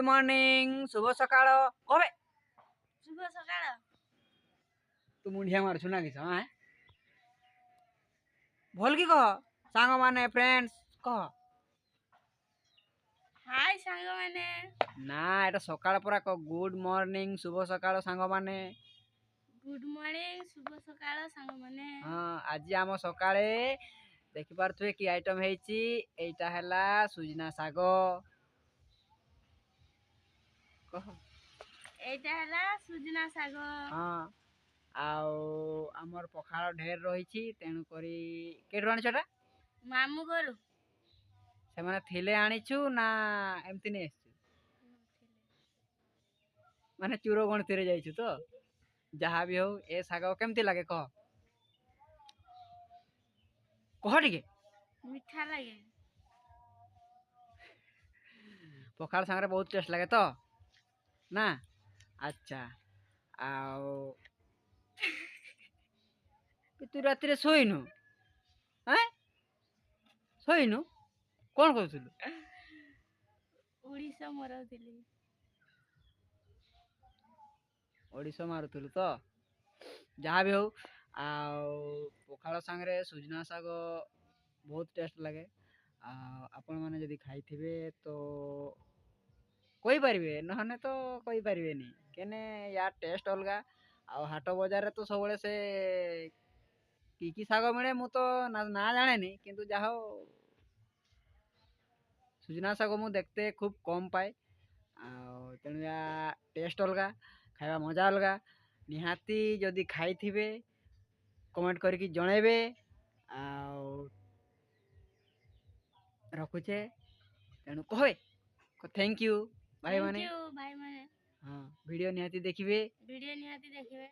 Morning शुभ सकाळ कबे शुभ सकाळ तू मुंडिया मार सुना किस हां भल की कह सांग माने फ्रेंड्स कह हाय सांग माने ना एटा सकाळ परा कह गुड मॉर्निंग शुभ सकाळ सांग माने गुड मॉर्निंग शुभ सकाळ सांग माने हां आज आम सकाळे देखि पारथुए की आइटम हेची एटा हला सुजना सागो कह एटा हला सुजना साग हां आउ हमर पखाळ ढेर रहिछि तेनु करी केडु आनी छटा मामू घरु से माने थिले आनिछु ना एमति ने माने चूरो गणति रे जाइछु तो जहाँ भी हो ए साग केमति लागे कह कह टिके मीठा लागे पखाड़ सांगरे बहुत टेस्ट लगे तो ना अच्छा आओ तू राति रे सोइनु हैं सोइनु कौन कहथुलु उड़ीसा मरौथिली ओडिशा मारुथुलु तो जहाँ भी हो आओ पखाड़ सांगरे सुजना साग बहुत टेस्ट लगे आपण माने जदि खाइथिबे तो कोई पारिबे नहने तो कोई पारिबेनी केने या टेस्ट अलगा आ हाट बाजार रे तो सबले से की साग मिले मु तो ना जाने नी किंतु जाहो सुजना साग मु देखते खूब कम पाए तेणु या टेस्ट अलगा खाଇବା मजा अलगा निहाती जदि खाइथिबे कमेंट करके जणेबे आ रखुचे तेणु कहबे थैंक यू भाई माने भाई माने हाँ वीडियो निहाती देखिबे वीडियो निहाती देखिबे।